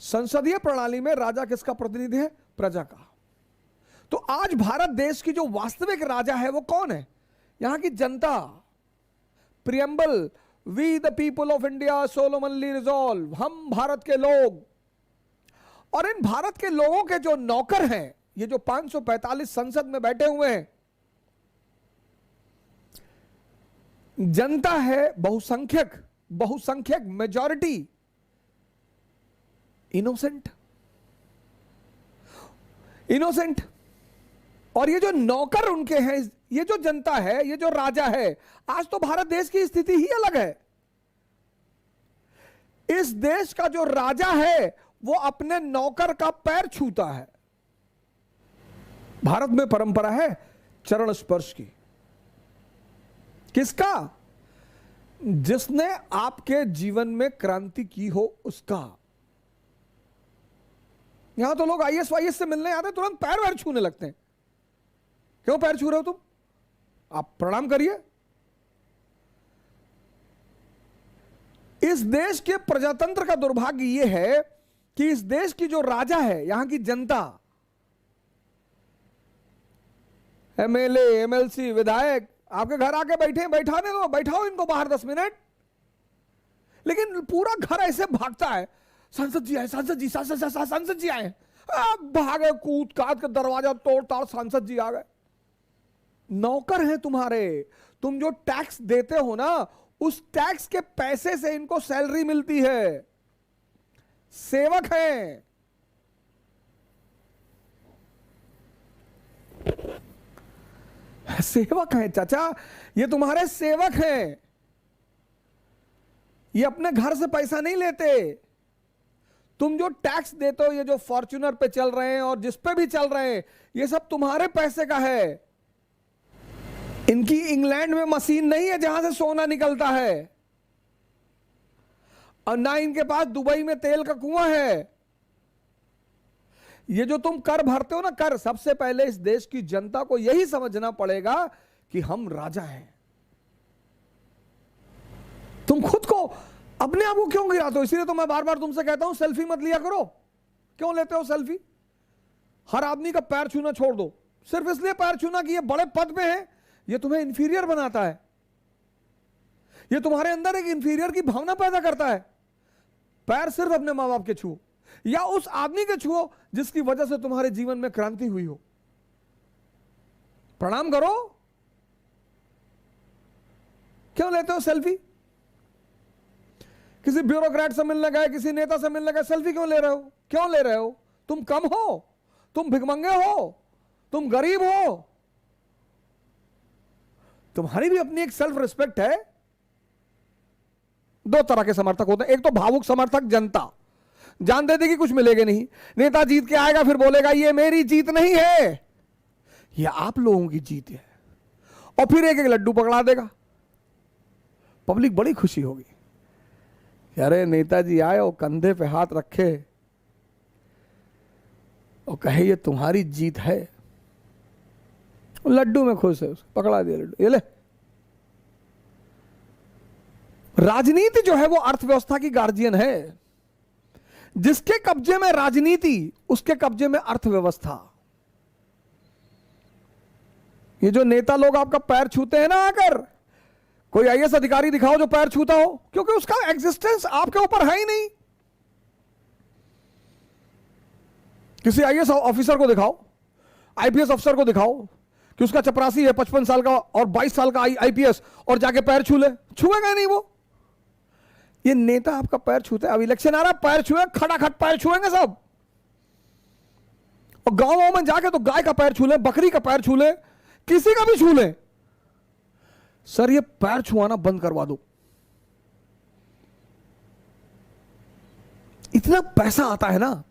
संसदीय प्रणाली में राजा किसका प्रतिनिधि है? प्रजा का। तो आज भारत देश की जो वास्तविक राजा है वो कौन है? यहां की जनता। Preamble, we the people of India solemnly resolve, हम भारत के लोग। और इन भारत के लोगों के जो नौकर हैं, ये जो 545 संसद में बैठे हुए हैं, जनता है, बहुसंख्यक मेजॉरिटी, इनोसेंट। और ये जो नौकर उनके हैं, ये जो जनता है, ये जो राजा है, आज तो भारत देश की स्थिति ही अलग है। इस देश का जो राजा है वो अपने नौकर का पैर छूता है। भारत में परंपरा है चरण स्पर्श की। किसका? जिसने आपके जीवन में क्रांति की हो उसका। यहां तो लोग आईएएस वाईएएस से मिलने आते तुरंत पैर वैर छूने लगते हैं। क्यों पैर छू रहे हो तुम? आप प्रणाम करिए। इस देश के प्रजातंत्र का दुर्भाग्य यह है कि इस देश की जो राजा है, यहां की जनता, एमएलए, एमएलसी, विधायक आपके घर आके बैठे, बैठाने दो, बैठाओ इनको बाहर 10 मिनट। लेकिन पूरा घर ऐसे भागता है, सांसद जी आए, सांसद जी आए, भागे कूद काद के दरवाजा तोड़ ताड़, सांसद जी आ गए। नौकर हैं तुम्हारे। तुम जो टैक्स देते हो ना, उस टैक्स के पैसे से इनको सैलरी मिलती है। सेवक हैं। सेवक हैं चाचा, ये तुम्हारे सेवक हैं। ये अपने घर से पैसा नहीं लेते। तुम जो टैक्स देते हो, ये जो फॉर्च्यूनर पे चल रहे हैं और जिस पे भी चल रहे हैं, ये सब तुम्हारे पैसे का है। इनकी इंग्लैंड में मशीन नहीं है जहां से सोना निकलता है, और ना इनके पास दुबई में तेल का कुआं है। ये जो तुम कर भरते हो ना, कर, सबसे पहले इस देश की जनता को यही समझना पड़ेगा कि हम राजा हैं। तुम खुद को, अपने आप को क्यों गिराते हो? इसीलिए तो मैं बार बार तुमसे कहता हूं सेल्फी मत लिया करो। क्यों लेते हो सेल्फी? हर आदमी का पैर छूना छोड़ दो। सिर्फ इसलिए पैर छूना कि ये बड़े पद पे है, ये तुम्हें इंफीरियर बनाता है। ये तुम्हारे अंदर एक इंफीरियर की भावना पैदा करता है। पैर सिर्फ अपने मां बाप के छुओ, या उस आदमी के छुओ जिसकी वजह से तुम्हारे जीवन में क्रांति हुई हो। प्रणाम करो। क्यों लेते हो सेल्फी? किसी ब्यूरोक्रेट से मिलने गए, किसी नेता से मिलने गए, सेल्फी क्यों ले रहे हो? क्यों ले रहे हो? तुम कम हो, तुम भिखमंगे हो, तुम गरीब हो। तुम्हारी भी अपनी एक सेल्फ रिस्पेक्ट है। दो तरह के समर्थक होते हैं। एक तो भावुक समर्थक, जनता जान दे देगी कुछ मिलेगा नहीं, नेता जीत के आएगा फिर बोलेगा ये मेरी जीत नहीं है, ये आप लोगों की जीत है, और फिर एक एक लड्डू पकड़ा देगा। पब्लिक बड़ी खुशी होगी, अरे नेताजी आए और कंधे पे हाथ रखे और कहे ये तुम्हारी जीत है। लड्डू में खुश है, पकड़ा दिया लड्डू, ये ले। राजनीति जो है वो अर्थव्यवस्था की गार्जियन है। जिसके कब्जे में राजनीति, उसके कब्जे में अर्थव्यवस्था। ये जो नेता लोग आपका पैर छूते हैं ना आकर, कोई आईएएस अधिकारी दिखाओ जो पैर छूता हो, क्योंकि उसका एग्जिस्टेंस आपके ऊपर है ही नहीं। किसी आईएएस ऑफिसर को दिखाओ, आईपीएस अफसर को दिखाओ कि उसका चपरासी है 55 साल का और 22 साल का आईपीएस, और जाके पैर छू ले, छुएगा नहीं वो। ये नेता आपका पैर छूते हैं। अब इलेक्शन आ रहा, पैर छुए, खटाखट पैर छुएंगे सब। और गांवों में जाके तो गाय का पैर छू ले, बकरी का पैर छू ले, किसी का भी छू ले। सर ये पैर छुआना बंद करवा दो। इतना पैसा आता है ना,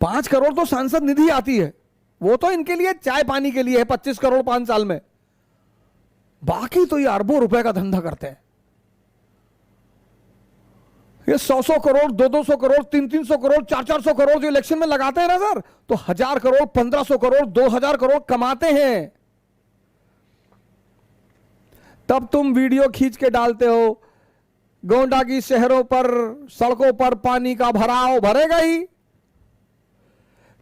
5 करोड़ तो सांसद निधि आती है, वो तो इनके लिए चाय पानी के लिए है, 25 करोड़ 5 साल में। बाकी तो ये अरबों रुपए का धंधा करते हैं। ये 100-100 करोड़, 200-200 करोड़, 300-300 करोड़, 400-400 करोड़ जो इलेक्शन में लगाते हैं ना सर, तो 1000 करोड़, 1500 करोड़, 2000 करोड़ कमाते हैं। तब तुम वीडियो खींच के डालते हो गोंडा की शहरों पर, सड़कों पर पानी का भराव भरेगा ही।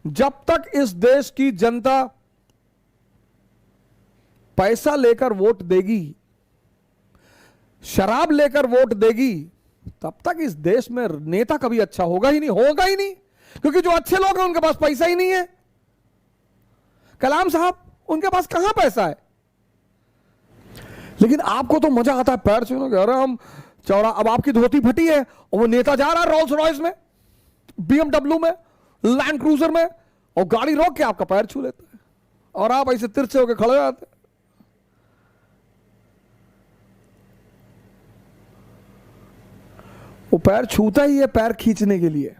जब तक इस देश की जनता पैसा लेकर वोट देगी, शराब लेकर वोट देगी, तब तक इस देश में नेता कभी अच्छा होगा ही नहीं, होगा ही नहीं। क्योंकि जो अच्छे लोग हैं उनके पास पैसा ही नहीं है। कलाम साहब, उनके पास कहां पैसा है? लेकिन आपको तो मजा आता है पैर छूने का। अरे हम चौड़ा, अब आपकी धोती फटी है और वो नेता जा रहा है रोल्स रॉयस में, बीएमडब्ल्यू में, लैंड क्रूजर में, और गाड़ी रोक के आपका पैर छू लेता है और आप ऐसे तिरछे होकर खड़े हो जाते हैं। वो पैर छूता ही है पैर खींचने के लिए।